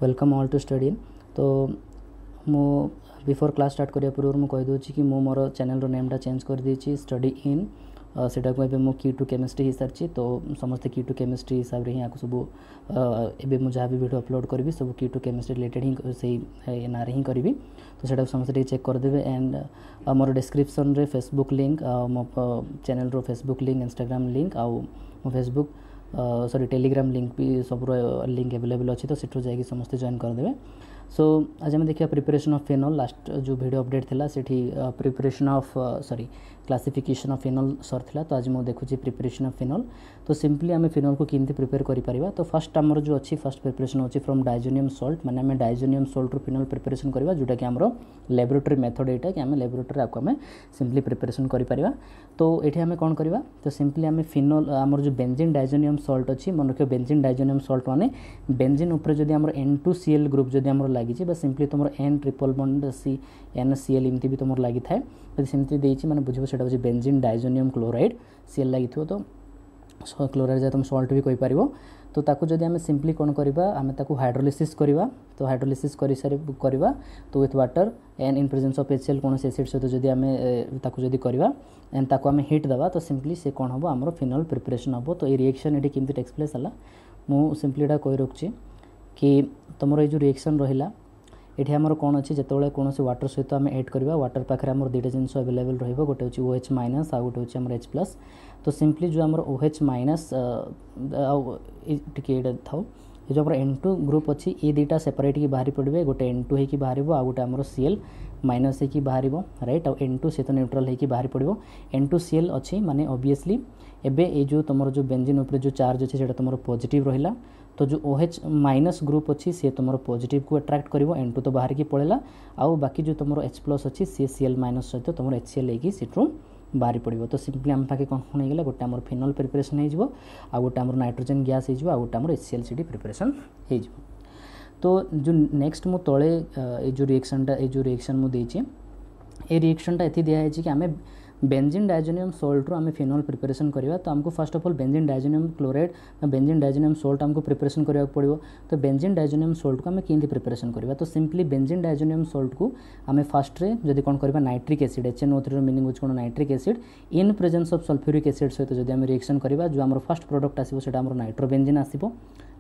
Welcome all to study in. तो मो before class start करिया पूर्व मु कहि दोछि कि मो मोर चैनल रो नेम टा चेंज कर देछि स्टडी इन। सेटा को एबे मो की टू केमिस्ट्री हिसाब छी, तो समस्त की टू केमिस्ट्री हिसाब रे ही आको सब एबे मु जहाँ भी वीडियो अपलोड करबी सब की टू केमिस्ट्री रिलेटेड ही सही ना रे ही करबी। तो सेटा समस्त चेक कर देबे। एंड मोर डिस्क्रिप्शन रे फेसबुक लिंक मो चैनल रो फेसबुक लिंक, इंस्टाग्राम लिंक आउ मो फेसबुक सॉरी टेलीग्राम लिंक भी सब लिंक अवेलेबल अच्छी, तो सेठू जाकि समस्त जॉइन करदे। सो आज आम देखिए प्रिपरेशन ऑफ फिनॉल। लास्ट जो वीडियो अपडेट थिला सेठी preparation of sorry classification of phenol सर थिला, तो आज मु देखुची प्रिपरेशन ऑफ फिनॉल। तो सिंपली आम फिनॉल को केमती प्रिपेयर करि परिबा। तो फर्स्ट आमर जो अच्छी फर्स्ट प्रिपरेशन होची फ्रॉम डाइजोनियम सॉल्ट, माने आम डाइजोनियम सॉल्ट रो फिनॉल प्रिपरेशन करबा, जोटा कि हमरो लैबोरेटरी मेथड एटा कि आम लैबोरेटरी आको आम सिंपली प्रिपरेशन करि परिबा। तो एठी आम कोन करबा, तो सिंपली आम फिनॉल आमर जो बेंजीन डाइजोनियम सॉल्ट अछि, मन रखियो बेंजीन डाइजोनियम सॉल्ट माने बेंजीन ऊपर जदी हमर N2Cl ग्रुप जदी हमर लागि छि, बस सिंपली तुमर N triple bond C NCl इमती भी तुमर लागि थाए, बस सिंपली देछि माने बुझिबो सेटा होछि बेंजीन डाइजोनियम क्लोराइड Cl लागि थो। तो क्लोराइड जे तुम सॉल्ट भी कहि परिबो। तो ताकू जदी हम सिंपली कोन करबा, हम ताकू हाइड्रोलिसिस करबा। तो हाइड्रोलिसिस करि सारे करबा, तो with water and in presence of HCl कोन से एसिड सहित जदी हम ताकू जदी करबा एंड ताकू हम हीट दबा, तो सिंपली से कोन हबो हमरो फिनॉल प्रिपरेशन हबो। तो ए रिएक्शन एठी केमती टेक्स प्लेस हला मु सिंपली एटा कहि रखछि कि तुमर ए जो रिएक्शन रहिला एठी हमर कोन अछि, जेतोले कोनोसी वाटर सहित हम ऐड करबा, वाटर पाखरे हमर दुटा जिंस अवेलेबल रहइबो, गोटे होछि OH माइनस आ गोटे होछि हमर H+। तो सिंपली जो हमर OH माइनस टिके एटा थाउ, ये जो हमर N2 ग्रुप अछि ए दुटा सेपरेट की बाहरी पड़बे, गोटे N2 हे की बाहरिबो आ गोटे हमर Cl माइनस हे की बाहरिबो, राइट। आ N2 से तो न्यूट्रल हे की बाहरी पड़बो। N2Cl अछि माने ऑब्वियसली एबे ए जो तुमर जो बेंजीन ऊपर जो चार्ज अछि सेटा तुमर पॉजिटिव रहिला, तो जो OH माइनस ग्रुप अच्छी सी तुम पॉजिटिव को अट्रैक्ट करिवो, N2 तो बाहर की पड़ेला, आउ बाकी जो तुम H+ अच्छी सी Cl माइनस सहित तुम HCl लेकी सीट्रू बाहरी पड़ो। तो सिंपली आम पाखे कौन कौन होगा, गोटे आम फिनॉल प्रिपरेशन हो, आ गोटे आम नाइट्रोजन गैस हो, आ गोटे आम HCl CD प्रिपरेशन हो। तो जो नेक्स्ट मु तले ये जो रिएक्शन मु देछि, ए रिएक्शनटा एथि दिया है कि आम बेंजीन डाइजोनियम सॉल्ट रो आम फिनॉल प्रिपरेशन करवा। तो हमको first of all benzene diazonium chloride benzene diazonium salt हमको प्रिपरेशन करने पड़ो। तो बेंजीन डाइजोनियम सॉल्ट को आम केमती प्रिपरेशन करवा, तो सिंपली बेंजीन डाइजोनियम सॉल्ट को आम फास्ट रे जदि कौन करवा नाइट्रिक एसिड HNO3 मीनिंग होछि कोन nitric acid in presence of sulphuric acid सहित जदि आम रिएक्शन करवा, जो आम फर्स्ट प्रोडक्ट आसीबो सेटा हमर नाइट्रोबेंजीन आसीबो।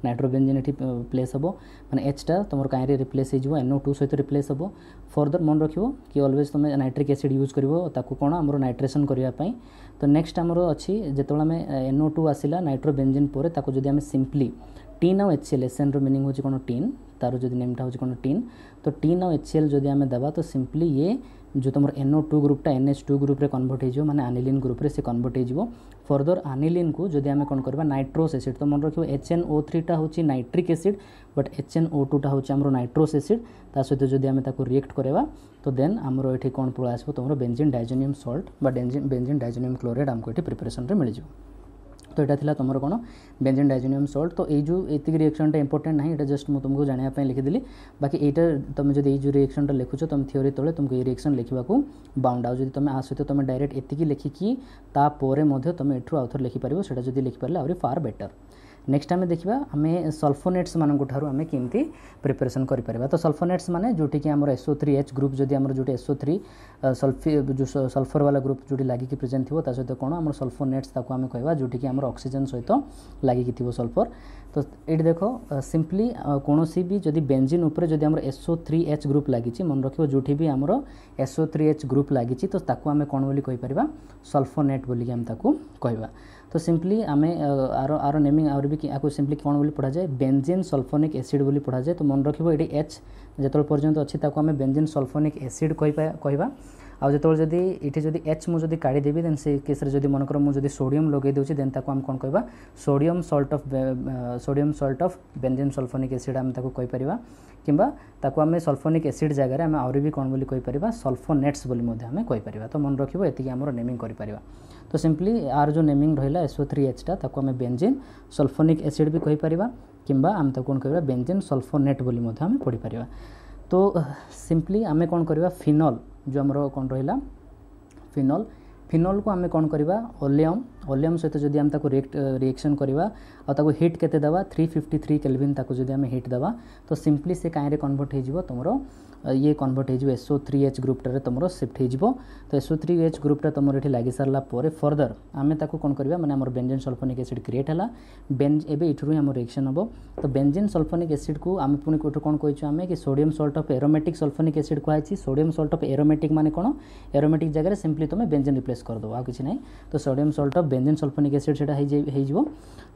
नाइट्रोबेंजीन एठी प्लेस हबो, माने H टा तुमर कायरे रिप्लेस हो NO2 सहित रिप्लेस हबो। फर्दर मन रखियो कि ऑलवेज तुम नाइट्रिक एसिड यूज करिवो ताकू कोन हमर नाइट्रेशन करिया पई। तो नेक्स्ट हमर अछि जेतोला हमें NO2 आसिला नाइट्रोबेंजीन पोरे ताकू जदि हम सिंपली टीन और HCl SN रो मीनिंग होछि कोन टीन, तारो जदि नेमटा होछि कोन टीन, तो टीन और HCl जदि हम दबा, तो सिंपली ये जो तुम NO2 ग्रुपटा NH2 ग्रुप रे कन्वर्ट हो माने आनिलीन ग्रुप रे से कन्वर्ट हो। फर्दर आनिलीन को जदि आम कौन करबा नाइट्रोस एसिड, तो मन रखियो HNO3 टा होछि नाइट्रिक एसिड बट HNO2 टा होछि हमरो नाइट्रोस एसिड, ता सहित जदि आम ताको रिएक्ट करबा, तो देन हमरो एठी कोन पळ आसबो तुमरो बेंजीन डाइजोनियम सॉल्ट बा बेंजीन डाइजोनियम क्लोराइड हमको एठी प्रिपरेशन रे मिल जिवो। तो यहाँ थिला तुमर कौन बेंजीन डाइजोनियम सॉल्ट। तो ये एतिक रिएक्शनटा इंपोर्टेंट नहीं, ये जस्ट मुझे तुमको जानापी लिखिदेली। बाकी यहाँ तुम जो ये रिएक्शनटा लिखुच तुम थ्योरी तले तुमको ये रिएक्शन लिखा बाउंड, आउ तुम आ सहित तुम डायरेक्ट एतिकी लिखिकी तापर तुम एठू आउ थोड़े लिखिपार, सेटा जदि लिखिपारे आहरी फार बेटर। नेक्स्ट आम देखा आम सल्फोनेट्स मानक ठारू आम केमती प्रिपरेशन करें। तो सल्फोनेट्स माने जोटी कि आमर SO3H ग्रुप जदि आमर जो SO3 जो सल्फर वाला ग्रुप जोटी लागिकी प्रेजेंट थी, सहित कौन आम सल्फोनेट्स ताको आम कहवा जोटी कि आमर ऑक्सीजन सहित लागिकी थी सल्फर। तो ये देख सिंपली कौन भी जदि बेंजीन उपरे जदि आमर SO3H ग्रुप लगी, मन रखियो जोटी भी आमर SO3H ग्रुप लगी, तो ताको आम कौन बोली कहि परिबा सल्फोनेट बोली आम ताको कहवा। तो सिंपली आम आर नेमिंग आर भी आपको सिंपली कौन बोली पढ़ा जाए बेंजीन सल्फोनिक एसिड बोली पढ़ा जाए। तो मन रखियो ये H जो पर्यंत अच्छी ताको आम बेंजीन सल्फोनिक एसिड कहवा। आउ जो जदि ये जदि H मुझे काढ़ीदेवी देन से केस जदि मनकर मुझे सोडियम लगे दूसरी देन ताको आम कौन कहवा sodium salt of benzene sulphonic acid आम ताको कहि परिबा, किंबा ताको आम सल्फोनिक एसिड जगह आम आउरी भी कौन बोली कहि परिबा सल्फोनेट्स बोली मध्य आम कहि परिबा। तो मन रखिबो एतिकी हमर नेमिंग करि परिबा। तो सिंपली आर जो नेमिंग रहिला SO3H टा ताको आम बेंजीन सल्फोनिक एसिड भी कहि परिबा, किंबा आम ताको कोन कहबा बेंजीन सल्फोनेट बोली मध्य आम पढ़ि परिबा। तो सिंपली आम कौन करबा फिनॉल जो हमरो कौन रहिला फिनॉल को आम कौन करबा ओलियम वॉल्यूम सहित जदि आम ताको रिएक्शन करवा आ हिट केते दवा 353 केल्विन ताको जदि आम हिट दवा तो सिंपली से काइरे कन्वर्ट हो तुम ये कन्वर्ट हो SO3H ग्रुपटारे तुम शिफ्ट हो तो SO3H ग्रुपटा तुम ये लगी सारा फर्दर आम ताको कौन करवा माने हमर बेंजीन सल्फोनिक एसिड क्रिएट है एबे इठरू हम रिएक्शन हम तो बेंजीन सल्फोनिक एसिड को आम पुणी कोठ कौन कही आम कि sodium salt of aromatic sulphonic acid कही सोडियम सल्ट ऑफ एरोमेटिक माने कौन एरोमेटिक जगह सिंपली तुम बेंजीन रिप्लेस कर दो आ किसी ना तो sodium salt of benzene sulphonic acid से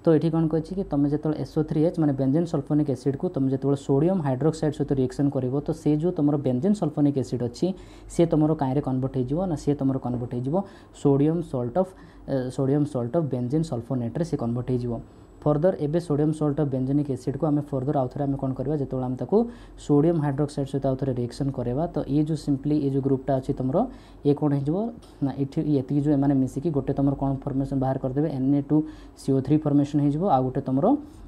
तो ये कौन कही कि तुम जो SO3H माने बेंजीन सल्फोनिक एसिड को तुम जो सोडियम हाइड्रोक्साइड सहित रिएक्शन कर तो से जो तुम बेंजीन सल्फोनिक एसिड अच्छी सी तुम कहीं कन्वर्ट हो सी तुम कन्वर्ट हो sodium salt of benzene sulphonate से कन्वर्ट हो फर्दर एबे सोडियम सल्ट ऑफ बेंजोनिक एसिड को आम फर्दर आउ थे आम कौन करवा जो आम ताको सोडियम हाइड्रोक्साइड सहित आउ थे रिएक्शन करवा तो ये जो सिंपली ये जो ग्रुपटा अच्छी तुम ये कौन हो ये जो एम मिसिकी गोटे तुम कौन फॉर्मेशन बाहर करदे Na2CO3 फॉर्मेशन हो आ गोटे तुम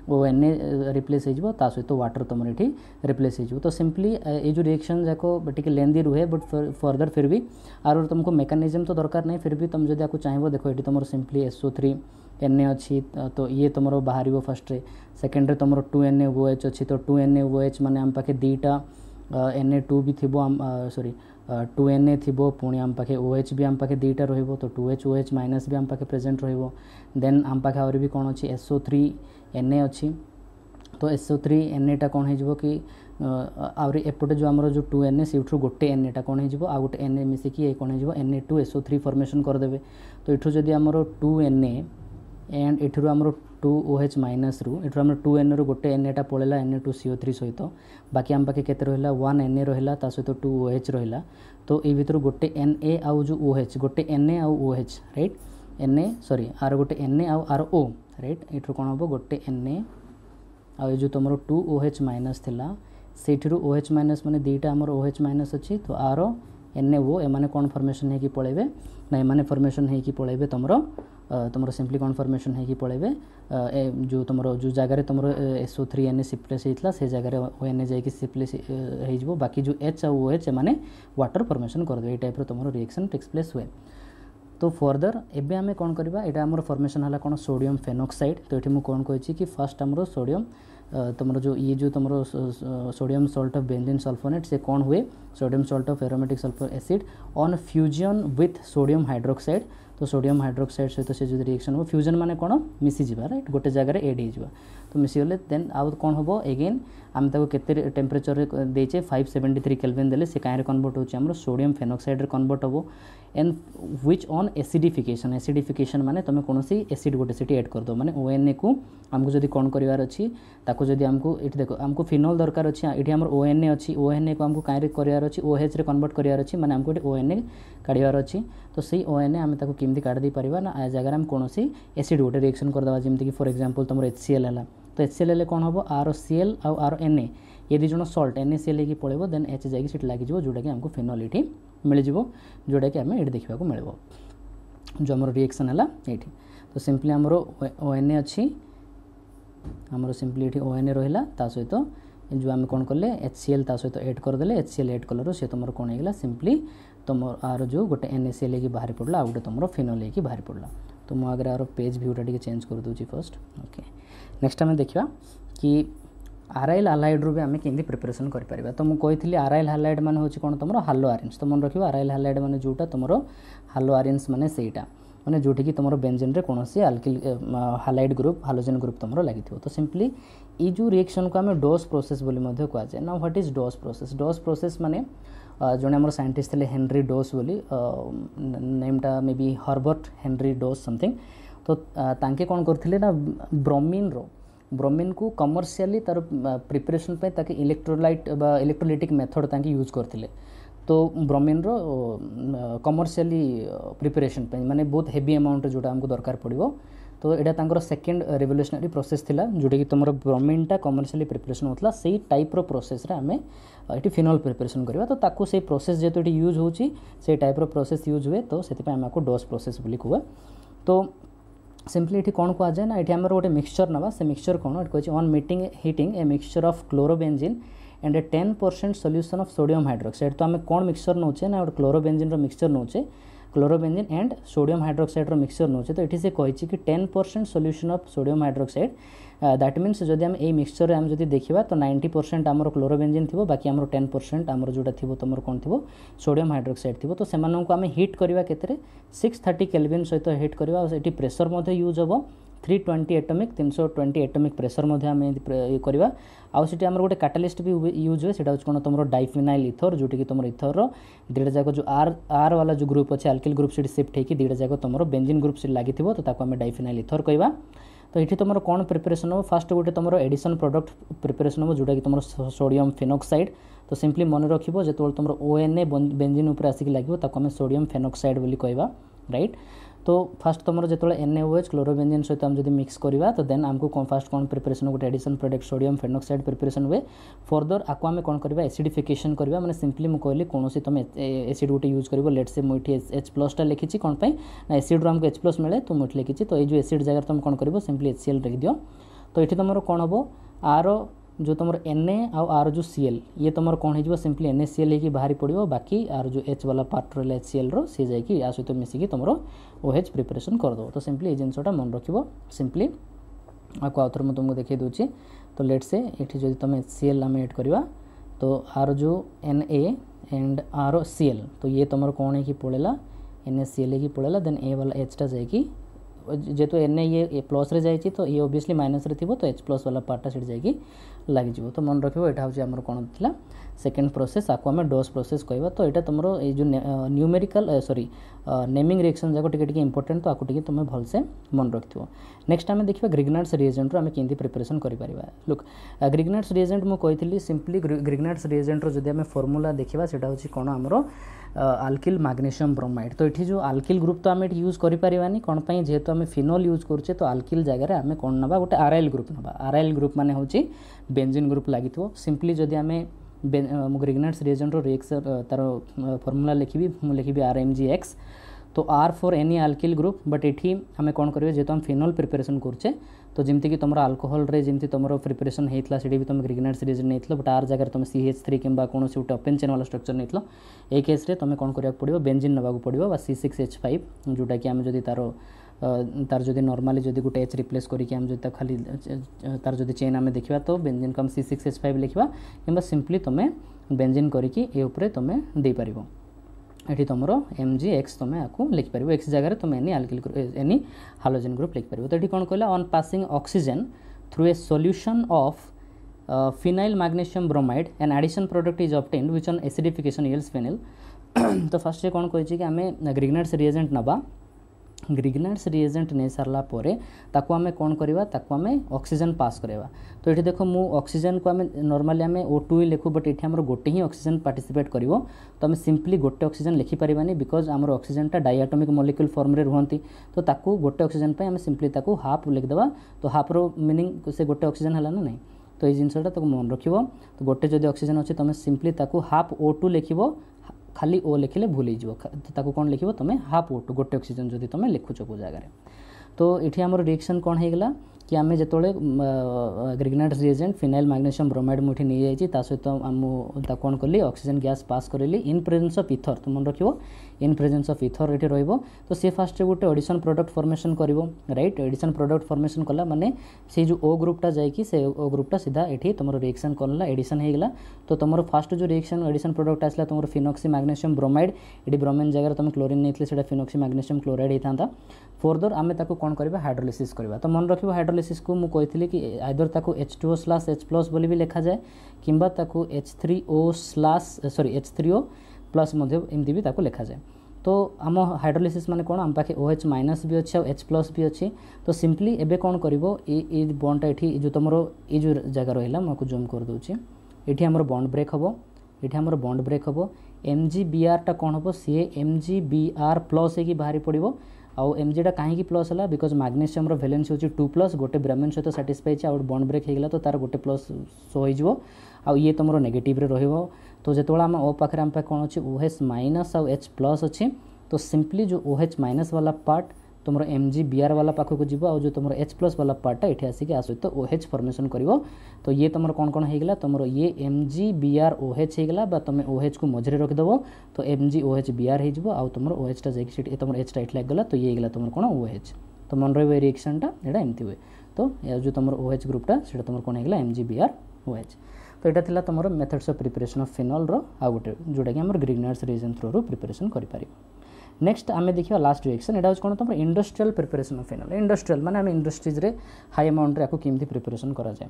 ONA रिप्लेस हो सहित वाटर तुम ये रिप्लेस हो तो सिंपली ये जो रिएक्शन जाक टे लेंदी रुहे बट फर्दर फिर भी आर तुमको मेकानिज्म तो दरकार नहीं फिर भी तुम जब आपको चाहिए देखो ये तुम सिंपली SO3 Na अच्छी तो ये तुम बाहर फर्स्ट सेकेंड तुम 2NaOH अच्छी तो 2NaOH माने आम पाखे दीटा Na2 भी थी सॉरी 2Na थी पुणी आम पाखे OH भी आम पाखे दीटा रो तो 2HOH माइनस भी आम पाखे प्रेजेंट रो देन आम पाखे आहरी भी कौन अच्छी SO3Na अच्छी तो SO3Na टा कौन हो कि आहरी एपटे जो आमर जो 2Na से गोटे Na टा कौन हो आ गोटे Na मिसिकी ये कौन हो Na2SO3 फॉर्मेशन करदे तो इठू जदि आमर 2Na एंड इठू आमर 2OH माइनस रु इठू आम 2Na रु गोटे Na टा पड़ेगा Na2CO3 सहित बाकी आम पाखे केते रहिला 1 Na रहिला ता सहित 2OH रहिला तो ये भितर गोटे Na आउ जो OH गोटे Na आउ OH write Na sorry R गोटे Na आउ आर O राइट इठू कौन हम गोटे Na आ जो तुम 2OH माइनस थिला सेठू OH माइनस माने दीटा आमर OH माइनस अच्छी तो आर NaO एमाने कौन फॉर्मेशन है कि पळेबे ना एमाने फॉर्मेशन है कि पळेबे तुमरो सिंपली कौन फॉर्मेशन है कि पळेबे जो तुमरो जो जगह तुमरो SO3Na सिप्लेस होइतला से जगह ONA जाई कि सिप्लेस हो बाकी जो H आ OH एमाने वाटर फॉर्मेशन कर दे टाइप रो तुमरो रिएक्शन टेक्स प्लेस हुए तो फर्दर एबे आमे कौन करबा एटा हमर फॉर्मेशन हला कोन सोडियम फेनॉक्साइड तो एठी मु कोन कहिछि कि फर्स्ट हमरो सोडियम तुमरो जो ये जो तुमरो sodium salt of benzene sulphonate से कौन हुए sodium salt of aromatic sulphur acid on fusion with sodium hydroxide तो सोडियम हाइड्रोक्साइड सहित से जो रिएक्शन हो फ्यूजन माने कौन मिसी राइट गोटे जगह एड हो तो मिसीगले देन आउ कौन हम एगेन आम ताको केते टेम्परेचर देचे 573 केल्विन देले से काहे कन्वर्ट होची हमरो सोडियम फेनॉक्साइड रे कन्वर्ट हो एंड व्हिच ऑन एसिडिफिकेशन माने तुम कौन सी एसिड गोटे सीटी ऐड कर दो माने ONA को आमको जदि कौन करिवार अछि ताको जदि आमको एठी देखो आमको फिनोल दरकार अछि एठी हमर ONA अछि ONA को आमको काहे करिवार अछि OH रे कन्वर्ट करिवार अछि माने आमको एठी ONA काढिवार अछि तो सेही ONA आमे ताको केमति काढ दे परिबा ना आ जगह हम कोनोसी एसिड गोटे रिएक्शन कर दवा जेमति कि फॉर एग्जांपल तुमर HCl हला तो HCl ले कौन हम RCl आ RNA ये दी जण सॉल्ट NaCl लेके पळेबो देन H जाई कि सेट लागि जिवो जोटा कि हमको फिनोल एठी मिल जिवो जोटा कि हमें एठी देखिबा को मिलबो जो हमर रिएक्शन हला एठी तो सिंपली हमरो ONA अछि हमरो सिंपली एठी ONA रहिला ता सहित जो आम कौन कले HCl ता सहित ऐड कर देले HCl ऐड कलर से तुम कौन होगा सिंपली तुम आर जो गोटे NaCl लेके बाहर पड़ला आ गोटे तुम फिनोल लेके बाहर पड़ला तो मु अगर आर पेज व्यूटा टी चेंज कर दूची फर्स्ट ओके नेक्स्ट आम देखा कि आराइल हालाइड रू भी आम केमती प्रिपरेशन कर तो मुझे आराइल हालाइड मान हूँ कौन तुम हालो आरेंज तो मन रखिए आराइल हालाइड मान जोटा तुम हालो आरेंज मान सेटा माने जोटी कि तुम बेंजीन रे कौन सी आल्किल हालाइड ग्रुप हालोजेन ग्रुप तुम लगी तो सिंपली ये जो रिएक्शन को आम डोस प्रोसेस बोली कहुए ना व्हाट इज डोस प्रोसेस माने जड़े आम साइंटिस्ट थे हेनरी डोस बोली नेमटा maybe Herbert Henry Dow's something तो तांके कौन करथिले ना ब्रोमीन को कमर्शियली तार प्रिपरेशन पे ताकि इलेक्ट्रोलाइट बा इलेक्ट्रोलाइटिक मेथड तांके यूज करथिले तो ब्रोमीन रो कमर्शियली प्रिपरेशन पे माने बहुत हेवी अमाउंट जोटा हमको दरकार पड़िबो तो एटा तांकर सेकंड रिवोल्यूशनरी प्रोसेस थिला जोटा कि तुमर ब्रोमीन टा कमर्शियली प्रिपरेशन होतला सेही टाइप रो प्रोसेस रे हमें एटी फिनोल प्रिपरेशन करबा तो ताकू से प्रोसेस जेतो एटी यूज होची से टाइप रो प्रोसेस यूज हुए तो सेति पे हमको डोस प्रोसेस बोली कहू तो सिंपली ये कौन कह जाए ना ये आम गोटे मिक्सचर ना से मिक्सचर कौन कहे on meeting heating a mixture of chlorobenzene and a 10% solution of sodium hydroxide तो आम कौन मिक्सचर नौचे ना गोटे क्लोरोबेंजीन मिक्सचर नौचे chlorobenzene and sodium hydroxide mixture नौचे तो ये कही कि 10% solution of sodium hydroxide that means जदि आम ये मिक्सचर आम जदि देखा तो 90% आमर क्लोरोबेंजीन थी बाकी आमर 10% आमर जोटा थी तुम कौन थी सोडियम हाइड्रोक्साइड थी तो से आम हिट करवा के 630 केल्विन सहित हिट करवा ये प्रेसर यूज हम 320 एटमिक 320 एटमिक प्रेसर आम करवा आउट आम गोटे कैटालिस्ट भी यूज हुए सेटा कौन तुम डाइफिनाइल इथर जोटी कि तुम इथर दुटा जाक जो आर वाला जो ग्रुप अच्छे अल्किल ग्रुप से शिफ्ट होकर दुटा जाक तुम बेंजीन ग्रुप से लगी तो आम डाइफिनाइल इथर कहवा तो ये तुम कौन प्रिपरेशन हो फास्ट गोटे तुम एडिशन प्रोडक्ट प्रिपरेशन हो जोटा कि तुम सोडियम फेनोक्साइड तो सिंपली मन रखिबो जो तुम ONA बेंजीन उपर आसिक लगे आम सोडियम फेनोक्साइड बोली कहवा राइट तो फास्ट तुम जो NaOH क्लोरोबेंजीन सहित आम जब मिक्स करवा तो देन आमको फास्ट कौन प्रिपरेशन गोटे addition product sodium phenoxide preparation हुए फर्दर आपको आम कौन करवा एसिडिफिकेशन करवा मैंने सिंपली मुझे कहली कौन तुम एसिड गोटे यूज कर लेट से मुझे H+ लिखी कौन ना एसिड आमको H+ मिले तो मुझे लिखी तो ये एसिड जगह तुम कौन कर सिंपली HCl लिख दियो तो ये तुम कौन हम आर जो तुम Na आर जो Cl ये तुम कौन हो सिंपली NaCl हो बाहरी पड़ो बाकी आर जो H वाला पार्ट रहा HCl रो सी जाकि या सहित मिसिकी तुम OH प्रिपरेशन करदे तो सिंपली ये जिनसा मन रख सिंपली आपको आउथर मुझे तुमको देखी दूसरी तो लेट से ये जो तुम HCl आम एड करवा तो आर जो Na एंड आर Cl तो ये तुम कौन है कि पड़ेगा NaCl हो पड़ेगा देन ए वाला H टा जाकि जेहेतु Na ये प्लस रे जाइए तो ये ओबियसली माइनस रे थी तो H+ वाला पार्टा से जाकि लगे तो मन रखियो यहाँ हूँ आमर कौन था सेकेंड प्रोसेस आपको आम डोज प्रोसेस कहवा तो यहाँ तुम ये जो न्यूमेरिकल सॉरी नेमिंग रिएक्शन जाक टिके इंपोर्टेंट तो आपको तुम भलसे मन रखिथो नेक्स्ट आम देखा ग्रिग्नार्ड्स रिएजेंट आम केंदी प्रिपरेशन करें लुक ग्रिग्नार्ड्स रिएजेंट मुझे कही सिंपली ग्रिग्नार्ड्स रिएजेंट जब आम फॉर्मूला देखा सेटा हूँ कौन आमर आल्किल मैग्नीशियम ब्रोमाइड तो ये जो आल्किल ग्रुप तो आम यूज करें कौन पर जेहेतु आम फिनोल यूज करुचे तो आल्किल जगह आम कौन ना गोटे आरआइल ग्रुप ना आरआइल ग्रुप माने हूँ बेंजीन ग्रुप लगी सिंपली जदि आम ग्रिग्नार्ड्स रिएजेंट रिएक्शन तार फॉर्मूला लिखी RMgX तो R for any alkyl group but ये आम कौन करेंगे जेहेतु हम फिनोल प्रिपरेशन करुचे तो जमती कि तुम आल्कोहल रे जमती तुम प्रिपरेशन होता से भी तुम ग्रिग्नार्ड्स रिएजेंट नहीं बट आर जगह तुम CH3 कि कौन से गोटे ओपन चेन वाला स्ट्रक्चर नहीं ये केस रे तुम कौन करा पड़ो बेंजीन नवा पड़ो C6H5 जोटा कि आम जदि तार जदि नॉर्मली जदि गोटे H रिप्लेस करके आम जदि खाली तार जदि चेन आम देखा तो बेंजीन को आम C6H5 लिखा कि सिंपली तुम बेंजीन करके तुम दे पार ये तुम MgX तुम आपको लिखिपार X जगह तुम any alkyl any halogen group लिखिपार तो ये कौन कहला on passing oxygen through a solution of phenyl magnesium bromide an addition product is obtained which on acidification yields phenyl तो फर्स्ट कौन कही आम ग्रिग्नार्ड्स रिएजेंट नबा ग्रिग्नार्ड्स रिएजेंट नहीं सारा ताकू आम कौन करवा ताकू आम ऑक्सीजन पास करवा तो ये देख मु ऑक्सीजन को आम नॉर्मली आम O2 ही लिखू बट ये आम गोटे ही ऑक्सीजन पार्टिसिपेट कर तो आम सिंपली गोटे ऑक्सीजन लिखिपारानी बिकज आम ऑक्सीजन डायटोमिक मॉलिक्यूल फॉर्म रे रुहंती तो ताकू गोटे ऑक्सीजन पे आम सिंपली ताकू हाफ लिखिदेवा तो हाफ रो मीनिंग से गोटे ऑक्सीजन है ना नहीं तो ये जिनसा ताकू मन रख तो गोटे जदि ऑक्सीजन अच्छे तुम सिंपली ताकू हाफ O2 लिख खाली O लिखिले भूल ताकू कौन लिखो तुम हाफ O2 गोटे ऑक्सीजन जदि तुम लिखुच को जगह तो ये आम रिएक्शन कौन होगा कि आम जो Grignard's reagent phenyl magnesium bromide मुझे नहीं जाइए सहित आम कौन कली oxygen gas pass Kareli in presence of ether तुम मन रखियो इन प्रेजेंस ऑफ इथर ये रहिबो तो सी फास्ट गोटे एडिशन प्रोडक्ट फॉर्मेशन करिवो राइट एडिशन प्रोडक्ट फॉर्मेशन कला माने से जो O ग्रुपटा जाइए से O ग्रुपटा सीधा ये तुम रिएक्शन करला एडिशन होगा तो तुम फास्ट जो रिएक्शन एडिशन प्रोडक्ट आसला तुम फिनॉक्सी मैग्नीशियम ब्रोमाइड ये ब्रोमीन जगह तुम क्लोरीन नहीं से फिनॉक्सी मैग्नीशियम क्लोराइड होता फर्दर आम ताको कौन करवा हाइड्रोलिसिस करवा तो मन रखियो हाइड्रोलिसिस को मुझे कही कि आइदर ताको H2O/H+ बोली भी लिखा जाए किंबा ताको H3O एमती भी ताको लिखा जाए तो आम हाइड्रोलिसिस माने कौन आम पाखे OH- भी अच्छे और H+ भी अच्छे तो सिंपली एबे कौन करिवो ए बॉन्डटा ये जो तुम ये जो जगह रहा मुझे जूम कर दूची ये आमर बॉन्ड ब्रेक हम ये आमर बॉन्ड ब्रेक हम MgBr टा कौन हम सी MgBr+ होगी बाहरी पड़ो आउ Mg टा कहीं प्लस है बिकज मैग्नीशियम वैलेंस होची 2+ गोटे ब्रोमीन सहित साटिस्फाई आउट बॉन्ड ब्रेक होगा तो तार गोटे प्लस शो हो आउ ये तुम नेगेटिव रो तो जो आम O पाखे आम कौन अच्छे OH- आउ H+ अच्छे तो सिंपली जो OH- वाला पार्ट तुम MgBr वाला पाखक जीव आ जो तुम H+ वाला पार्टा ये आसिक आ सहित OH फॉर्मेशन करिवो। तो ये तुम कौन कौन होगा तुम ये MgBr OH होगा तुम OH को मझे रखिदेव तो MgOH Br हो तुम OH टा जाकि तुम H टा ये लगला तो ये होगा तुम कौन OH। तो मन रही रिएक्शन टा यहाँ एमती हुए। तो जो तुम OH ग्रुपटा से तुम कौन होगा MgBr OH। तो यहाँ था तुम methods of preparation of phenol रो आ गोटे जोटा कि ग्रिग्नार्ड्स रिएजेंट थ्रू प्रिपरेशन करें। नेक्स्ट आम देखा लास्ट रिएक्शन यहाँ हूँ कौन तुम industrial preparation of phenol. Industrial माने आम इंडस्ट्रीज रे हाई अमाउंट को केमती प्रिपरेशन करा जाए।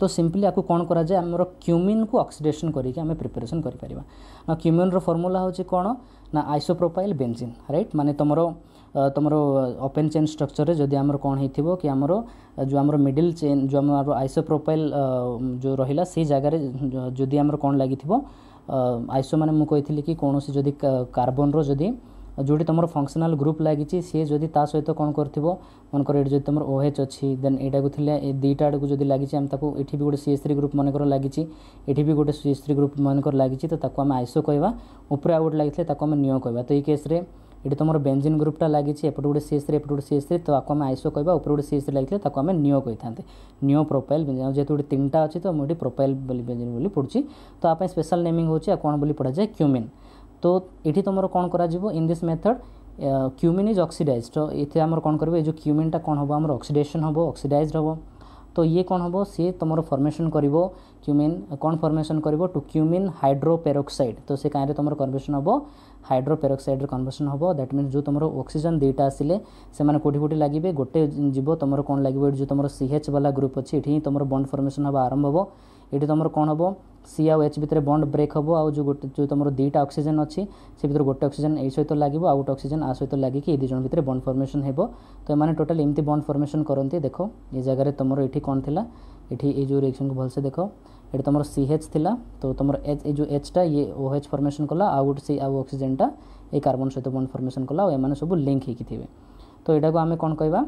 तो सिंपली आपको कौन करा जाए आमर क्यूमिन को ऑक्सीडेशन करके आम प्रिपरेशन करें ना। क्यूमिन रो फॉर्मूला होची कौन ना आइसोप्रोपाइल बेंजीन राइट। माने तुम ओपन चेन स्ट्रक्चर रे जदि आमर कौन हो कि आमर जो आमर मिडिल चेन जो आमर आइसोप्रोपाइल जो रहिला से जगह जदि आमर कौन लगी आइसो माने मु कही कि कौन सी जदि कार्बन रो जदि जोटी तुम फंक्शनल ग्रुप लगी सी जदि ता सहित कौन कर मनकर ये तुम OH अच्छी देन यहाँ को दुईटा आड़ को जब लगी आम ये भी गोटे CH3 ग्रुप मनकर लगी ये भी गोटे CH3 ग्रुप मनकर लगी तो आम आइसो कहवा ऊपर आउ गोटे लगी आम नियो कहवा। तो ये केस्रे ये तुम बेंजीन ग्रुपटा लगी एपटे गोटे CH3 एपटे गोटे CH3 तो आम आइसो कहवा ऊपर गोटे CH3 लगी आम नियो कही था नियो प्रोपाइल बेंजीन जेहतु गोटे 3टा अच्छी तो मुझे प्रोपाइल बेंजीन बोली पड़ी। तो आप स्पेशल नेमिंग होची कौन बोली पढ़ा जाए क्यूमिन। तो ये तुम कौन करा in this method cumene is oxidise. तो ये आम कौन कर जो क्यूमिनटा कौन हम आम ऑक्सीडेशन हम ऑक्सीडाइज हम। तो ये कौन हम सी तुम फॉर्मेशन कर क्यूमिन कौन फॉर्मेशन कर टू क्यूमिन हाइड्रोपेरोक्साइड। तो से कहीं तुम कन्वर्सन हम हाइड्रोपेरोक्साइड कन्वर्सन हम दैट मीन जो तुम ऑक्सीजन दुईटा आसिले से कौटी कौटी लगे गोटे जीव तुम कौन लगे जो तुम CH वाला ग्रुप अच्छी ये तुम बॉन्ड फॉर्मेशन हम आरंभ हो। ये तुम कौन हम C आउ H भितर बॉन्ड ब्रेक हम आ जो तुम दुईटा ऑक्सीजन अच्छी से भर गोटे ऑक्सीजन ये सहित लगे आ गोटे ऑक्सीजन आ सहित लगे ये दुई जन भितर बॉन्ड फॉर्मेशन हो। तो ये टोटाल एमती बॉन्ड फॉर्मेशन करते देख ये जगह तुम ये कौन थी ये जो रिएक्शन को भलसे देख ये तुम CH थिला तो तुम जो H टा ये OH फॉर्मेशन कला आ गोटे से आउ ऑक्सीजनटा ये कार्बन सहित बॉन्ड फॉर्मेशन कला एम सब लिंक होती थे। तो यहाँ को आम कौन कहवा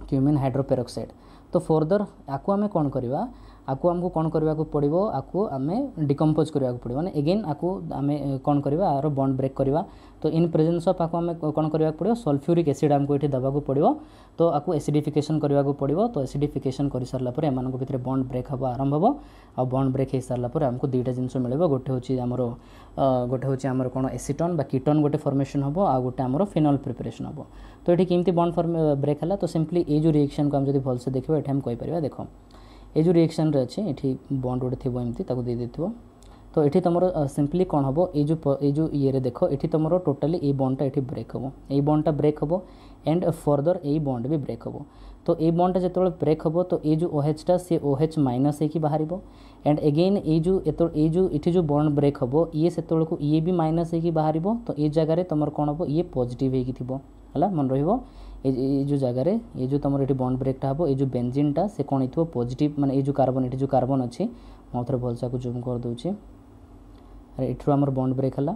क्यूमिन हाइड्रोपेरोक्साइड। तो फर्दर आपको आम कौन करवा आपको आमको कौन करने को पड़ो आपको आम डिकम्पोज करने को पड़ो माने अगेन आपको आम कौन करवा आर बॉन्ड ब्रेक करवा। तो इन प्रेजेंस ऑफ आपको आम कौन करने को पड़ो सल्फ्यूरिक एसिड आमको ये देवाक पड़ो। तो आपको एसिडिफिकेशन करने को पड़ो। तो एसिडिफिकेशन कर सारापर एम भर बॉन्ड ब्रेक हम आरंभ हो आ बॉन्ड ब्रेक हो सारापर आमको दुईटा जिन मिले गोटे हूँ आमर कौन एसीटोन बा कीटोन गोटे फॉर्मेशन हम आ गोटे आमर फिनॉल प्रिपरेशन हम। तो ये केमती बॉन्ड ब्रेक है। तो सिंपली ये जो रिएक्शन को आम जो भलसे देखा ये आम कहीपर देख ये जो रिएक्शन रे अच्छे ये बॉन्ड गोटे थी एमती दे देथिबो। तो ये तुम सिंपली कौन हम ये जो ये देख ये तुम टोटाली ये बॉन्डटा ये ब्रेक हम ये बॉन्डटा ब्रेक हम एंड फर्दर ये बॉन्ड भी ब्रेक हम। तो ये बॉन्डटा जो ब्रेक हम तो ये जो OH टा से OH माइनस होकर बाहर एंड अगेन ये जो बॉन्ड ब्रेक हम ये से ये भी माइनस होकर बाहर। तो ये जगह तुम कौन हम ये पॉजिटिव होगा मन रही ये जो जगह ये जो तुम ये बॉन्ड ब्रेकटा हम ये जो बेंजीनटा से कौन हो पॉजिटिव माने ये जो कार्बन अच्छी मुझे भलसा को जूम कर दूसरी एठू आमर बॉन्ड ब्रेक है।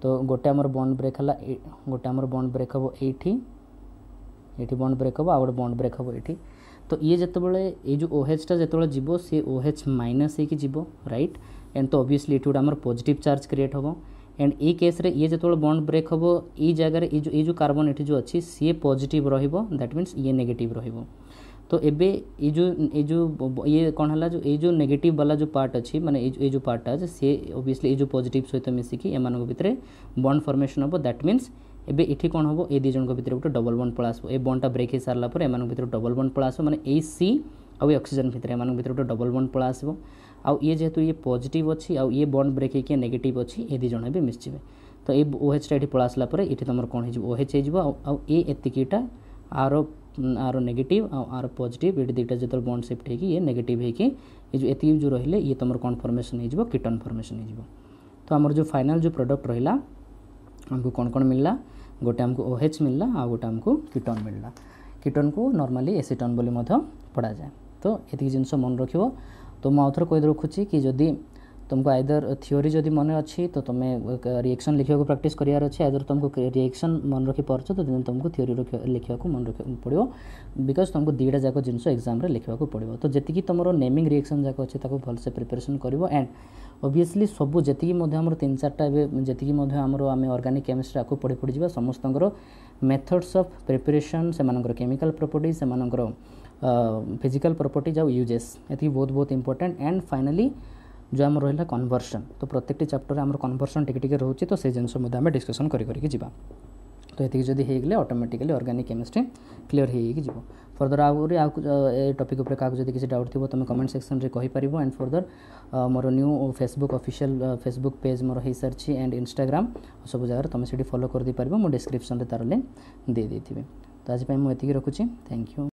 तो गोटे आमर बॉन्ड ब्रेक है गोटे आमर बॉन्ड ब्रेक हम ये बॉन्ड ब्रेक हम आ गए बॉन्ड ब्रेक हम ये। तो ये जितेबाला ये जो OH टा जो जीव सी OH माइनस हो राइट एंड तो ऑब्वियसली ये गोटे आमर पॉजिटिव चार्ज क्रिएट हम एंड ये केस रे ये जो बॉन्ड ब्रेक हम ये जगह ये जो कार्बन ये जो अच्छी सी पॉजिटिव दैट मीन्स ये नेगेटिव रहिबो। तो एबे ये जो ये कौन है जो ये जो नेगेटिव वाला जो पार्ट अच्छी माने ये जो पार्ट अच्छे सी ऑब्वियसली ये जो पॉजिटिव सहित मिसिकी एम भितर बॉन्ड फॉर्मेशन हम दैट मीन्स एबे इठी कौन हम ये दुई जन भितर गोटे डबल बॉन्ड पळा आसो। ए बॉन्डटा ब्रेक हो सारा पर एम भितर डबल बॉन्ड पळा आसो माने ए सी आउ ऑक्सीजन भितर एम भितर गोटे डबल बॉन्ड पळा आसो। आउ ये जेहेतु ये पॉजिटिव अच्छी आउ ये बॉन्ड ब्रेक होकर नेगेटिव अच्छी ये दुई जन भी मिसजिवे। तो ये OH टा ये पळा आसला पर ये तुम कौन हो OH हो ये एतिकीटा आर नेगेटिव आर पॉजिटिव ये दुईटा जो बॉन्ड शिफ्ट होगी ये नेगेटिव होगी ये जो एति जो रहिले ये तुम कौन फॉर्मेशन हो कीटोन फॉर्मेशन हो। तो आमर जो फाइनल जो प्रोडक्ट रहा हमको कौन कौन मिलला गोटे हमको OH मिलला आ गोटे हमको कीटोन मिलला। कीटोन को नॉर्मली एसीटोन बोली पढ़ा जाए। तो ये जिनस मन रखियो। तो मुझे आउथर कही रखुच्छी कि जदि तुमको आइदर थ्योरी जदि मन अच्छी तो तुम रिएक्शन लिखा प्रैक्टिस करार अच्छे, आइदर तुमको रिएक्शन मन रखी पार्छ तो तुमको थ्योरी लिखा मन रख पड़ो, बिकज तुमको दुईटा जाक जिनस एग्जाम लिखा पड़ो। तो जी तुम नेमिंग रिएक्शन जाक अच्छे भलसे प्रिपरेशन कर एंड ऑब्वियसली सबू जी 3-4टा जी आम ऑर्गेनिक केमिस्ट्री आपको पढ़ी पढ़ी जा समस्त मेथड्स ऑफ प्रिपरेशन से केमिकल प्रॉपर्टीज से फिजिकल प्रॉपर्टीज आउ यूजेस ये बहुत बहुत इंपोर्टेंट। एंड फाइनली जो आम रहा कन्वर्सन, तो प्रत्येक चैप्टर आम कन्वर्सन टिके रोचे, तो से जिनस डिस्कसन करके जा। तो ये जब होगले ऑटोमेटिकली ऑर्गेनिक केमिस्ट्री क्लीयर हो फर्दर आगे टॉपिक उपर क्या जब किसी डाउट थी तुम कमेंट सेक्शन में कहीपर। And furthermore new Facebook official Facebook page more हो सारी एंड इंस्टाग्राम सब जगह तुम से फॉलो कर दी पार, मुझे डिस्क्रिप्शन तार लिंक दे देती। तो आज मुझे रखुच्छी, थैंक यू।